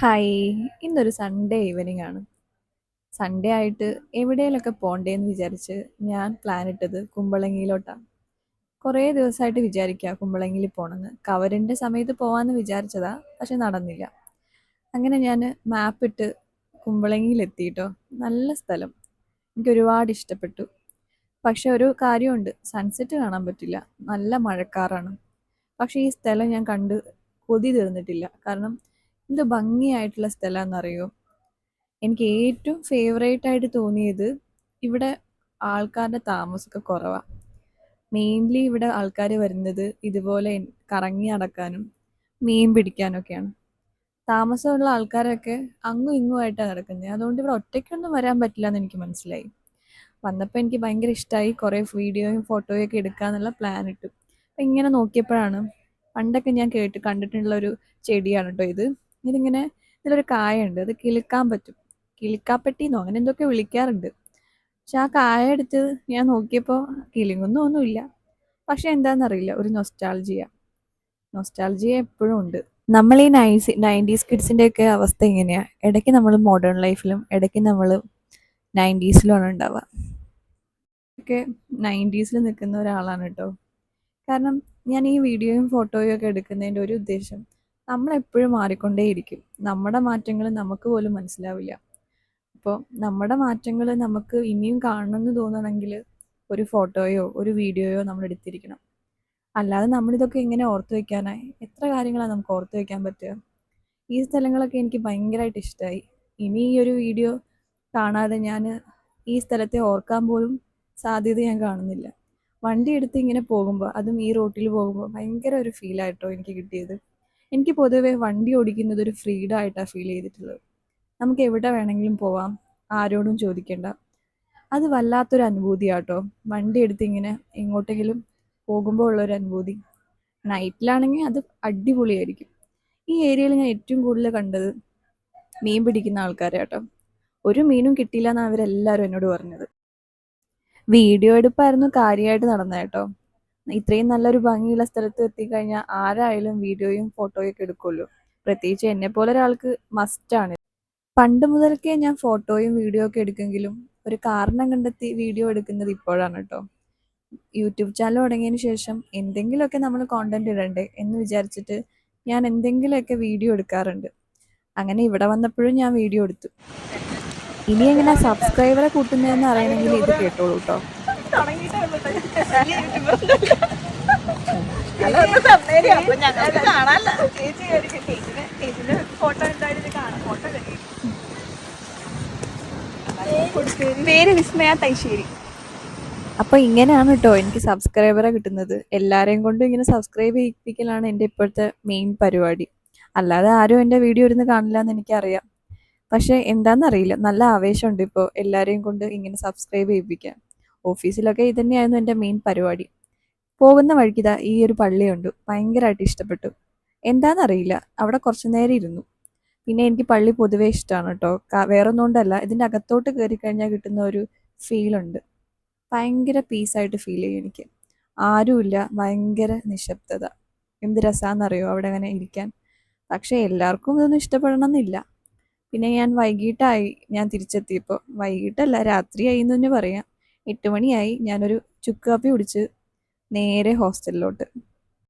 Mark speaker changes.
Speaker 1: Hi. ഇന്നൊരു Sunday evening ആണ്. Sunday ആയിട്ട് എവിടേലൊക്കെ പോണ്ടേന്ന് വിചാരിച്ച് ഞാൻ പ്ലാൻ ഇട്ടത് കുമ്പളങ്ങിയിലോട്ടാ. കുറേ ദിവസമായിട്ട് വിചാരിക്കാ കുമ്പളങ്ങിയിൽ പോണെന്ന്. കവറിൻ്റെ സമയത്ത് പോവാന്ന് വിചാരിച്ചതാ. പക്ഷെ നടന്നില്ല. അങ്ങനെ ഞാൻ മാപ്പിട്ട് കുമ്പളങ്ങിയിലെത്തിട്ടോ. നല്ല സ്ഥലം. എനിക്കൊരുപാട് ഇഷ്ടപ്പെട്ടു. പക്ഷെ ഒരു കാര്യമുണ്ട്. സൺസെറ്റ് കാണാൻ പറ്റില്ല. നല്ല മഴക്കാറാണ്. പക്ഷെ ഈ സ്ഥലം ഞാൻ കണ്ട് കൊതി തീർന്നിട്ടില്ല. കാരണം എന്ത് ഭംഗിയായിട്ടുള്ള സ്ഥലമാണെന്നറിയോ? എനിക്ക് ഏറ്റവും ഫേവറേറ്റ് ആയിട്ട് തോന്നിയത് ഇവിടെ ആൾക്കാരുടെ താമസമൊക്കെ കുറവാണ്. മെയിൻലി ഇവിടെ ആൾക്കാർ വരുന്നത് ഇതുപോലെ കറങ്ങി നടക്കാനും മീൻ പിടിക്കാനൊക്കെയാണ്. താമസമുള്ള ആൾക്കാരൊക്കെ അങ്ങും ഇങ്ങുമായിട്ടാണ് നടക്കുന്നത്. അതുകൊണ്ട് ഇവിടെ ഒറ്റയ്ക്കൊന്നും വരാൻ പറ്റില്ല എന്ന് എനിക്ക് മനസ്സിലായി. വന്നപ്പോൾ എനിക്ക് ഭയങ്കര ഇഷ്ടമായി. കുറേ വീഡിയോയും ഫോട്ടോയും ഒക്കെ എടുക്കാന്നുള്ള പ്ലാൻ ഇട്ടു. അപ്പം ഇങ്ങനെ നോക്കിയപ്പോഴാണ് പണ്ടൊക്കെ ഞാൻ കണ്ടിട്ടുള്ള ഒരു ചെടിയാണ് കേട്ടോ ഇത്. ഇതിങ്ങനെ ഇതിലൊരു കായുണ്ട്. അത് കിളുക്കാൻ പറ്റും. കിളിക്കാപ്പെട്ടിന്നോ അങ്ങനെ എന്തൊക്കെ വിളിക്കാറുണ്ട്. പക്ഷെ ആ കായ എടുത്ത് ഞാൻ നോക്കിയപ്പോൾ കിളിങ്ങൊന്നും ഒന്നുമില്ല. പക്ഷെ എന്താണെന്നറിയില്ല, ഒരു നൊസ്റ്റാൾജിയ എപ്പോഴും ഉണ്ട്. നമ്മൾ ഈ 90s കിഡ്സിൻ്റെ ഒക്കെ അവസ്ഥ എങ്ങനെയാണ്? ഇടയ്ക്ക് നമ്മൾ മോഡേൺ ലൈഫിലും ഇടയ്ക്ക് നമ്മൾ 90സിലുമാണ് ഉണ്ടാവുക. ഒക്കെ 90സിൽ നിൽക്കുന്ന ഒരാളാണ് കേട്ടോ. കാരണം ഞാൻ ഈ വീഡിയോയും ഫോട്ടോയും ഒക്കെ എടുക്കുന്നതിൻ്റെ ഒരു ഉദ്ദേശം, നമ്മളെപ്പോഴും മാറിക്കൊണ്ടേയിരിക്കും. നമ്മുടെ മാറ്റങ്ങൾ നമുക്ക് പോലും മനസ്സിലാവില്ല. അപ്പോൾ നമ്മുടെ മാറ്റങ്ങൾ നമുക്ക് ഇനിയും കാണണമെന്ന് തോന്നണമെങ്കിൽ ഒരു ഫോട്ടോയോ ഒരു വീഡിയോയോ നമ്മൾ എടുത്തിരിക്കണം. അല്ലാതെ നമ്മളിതൊക്കെ എങ്ങനെ ഓർത്ത് വയ്ക്കാനായി? എത്ര കാര്യങ്ങളാണ് നമുക്ക് ഓർത്ത് വയ്ക്കാൻ പറ്റുക? ഈ സ്ഥലങ്ങളൊക്കെ എനിക്ക് ഭയങ്കരമായിട്ട് ഇഷ്ടമായി. ഇനി ഈ ഒരു വീഡിയോ കാണാതെ ഞാൻ ഈ സ്ഥലത്തെ ഓർക്കാൻ പോലും സാധ്യത ഞാൻ കാണുന്നില്ല. വണ്ടി എടുത്ത് ഇങ്ങനെ പോകുമ്പോൾ, അതും ഈ റോട്ടിൽ പോകുമ്പോൾ ഭയങ്കര ഒരു ഫീലായിട്ടോ എനിക്ക് കിട്ടിയത്. എനിക്ക് പൊതുവേ വണ്ടി ഓടിക്കുന്നത് ഒരു ഫ്രീഡം ആയിട്ടാണ് ഫീൽ ചെയ്തിട്ടുള്ളത്. നമുക്ക് എവിടെ വേണമെങ്കിലും പോവാം, ആരോടും ചോദിക്കേണ്ട. അത് വല്ലാത്തൊരു അനുഭൂതിയാട്ടോ. വണ്ടി എടുത്ത് ഇങ്ങനെ എങ്ങോട്ടെങ്കിലും പോകുമ്പോൾ ഉള്ളൊരു അനുഭൂതി. നൈറ്റിലാണെങ്കിൽ അത് അടിപൊളിയായിരിക്കും. ഈ ഏരിയയിൽ ഞാൻ ഏറ്റവും കൂടുതൽ കണ്ടത് മീൻ പിടിക്കുന്ന ആൾക്കാരെ കേട്ടോ. ഒരു മീനും കിട്ടിയില്ല എന്നാണ് അവരെല്ലാവരും എന്നോട് പറഞ്ഞത്. വീഡിയോ എടുപ്പായിരുന്നു കാര്യമായിട്ട് നടന്നത് കേട്ടോ. ഇത്രയും നല്ലൊരു ഭംഗിയുള്ള സ്ഥലത്ത് എത്തിക്കഴിഞ്ഞാൽ ആരായാലും വീഡിയോയും ഫോട്ടോയും ഒക്കെ എടുക്കുമല്ലോ. പ്രത്യേകിച്ച് എന്നെപ്പോലെ ഒരാൾക്ക് മസ്റ്റാണ്. പണ്ട് മുതൽക്കേ ഞാൻ ഫോട്ടോയും വീഡിയോ ഒക്കെ എടുക്കുമെങ്കിലും ഒരു കാരണം കണ്ടെത്തി വീഡിയോ എടുക്കുന്നത് ഇപ്പോഴാണ് കേട്ടോ. യൂട്യൂബ് ചാനൽ തുടങ്ങിയതിന് ശേഷം എന്തെങ്കിലുമൊക്കെ നമ്മൾ കോണ്ടന്റ് ഇടണ്ടേ എന്ന് വിചാരിച്ചിട്ട് ഞാൻ എന്തെങ്കിലുമൊക്കെ വീഡിയോ എടുക്കാറുണ്ട്. അങ്ങനെ ഇവിടെ വന്നപ്പോഴും ഞാൻ വീഡിയോ എടുത്തു. ഇനി എങ്ങനെ സബ്സ്ക്രൈബറെ കൂട്ടുന്നതെന്ന് അറിയണമെങ്കിൽ ഇത് കേട്ടോളൂ കേട്ടോ.
Speaker 2: പേര് വിസ്മയ തൈശ്ശേരി.
Speaker 1: അപ്പോൾ ഇങ്ങനെയാണ് കേട്ടോ എനിക്ക് സബ്സ്ക്രൈബറെ കിട്ടുന്നത്. എല്ലാവരെയും കൊണ്ടും ഇങ്ങനെ സബ്സ്ക്രൈബ് ചെയ്യിപ്പിക്കലാണ് എൻ്റെ ഇപ്പോഴത്തെ മെയിൻ പരിപാടി. അല്ലാതെ ആരും എൻ്റെ വീഡിയോ ഇരുന്ന് കാണില്ല എന്ന് എനിക്കറിയാം. പക്ഷേ എന്താണെന്നറിയില്ല, നല്ല ആവേശമുണ്ട് ഇപ്പോൾ എല്ലാവരെയും കൊണ്ട് ഇങ്ങനെ സബ്സ്ക്രൈബ് ചെയ്യിപ്പിക്കാൻ. ഓഫീസിലൊക്കെ ഇത് തന്നെയായിരുന്നു എൻ്റെ മെയിൻ പരിപാടി. പോകുന്ന വഴിക്കിതാ ഈ ഒരു പള്ളിയുണ്ട്. ഭയങ്കരമായിട്ട് ഇഷ്ടപ്പെട്ടു. എന്താണെന്നറിയില്ല, അവിടെ കുറച്ച് നേരം ഇരുന്നു. പിന്നെ എനിക്ക് പള്ളി പൊതുവേ ഇഷ്ടമാണ് കേട്ടോ. വേറൊന്നും കൊണ്ടല്ല, ഇതിൻ്റെ അകത്തോട്ട് കയറി കഴിഞ്ഞാൽ കിട്ടുന്ന ഒരു ഫീലുണ്ട്. ഭയങ്കര പീസായിട്ട് ഫീൽ ചെയ്യും എനിക്ക്. ആരുമില്ല, ഭയങ്കര നിശബ്ദത. എന്ത് രസമാണെന്നറിയോ അവിടെ അങ്ങനെ ഇരിക്കാൻ. പക്ഷേ എല്ലാവർക്കും ഇതൊന്നും ഇഷ്ടപ്പെടണമെന്നില്ല. പിന്നെ വൈകിട്ടായി ഞാൻ തിരിച്ചെത്തിയപ്പോൾ. വൈകിട്ടല്ല, രാത്രിയായി എന്ന് തന്നെ പറയാം. 8 മണിയായി. ഞാനൊരു ചുക്ക് കാപ്പി കുടിച്ച് നേരെ ഹോസ്റ്റലിലോട്ട്.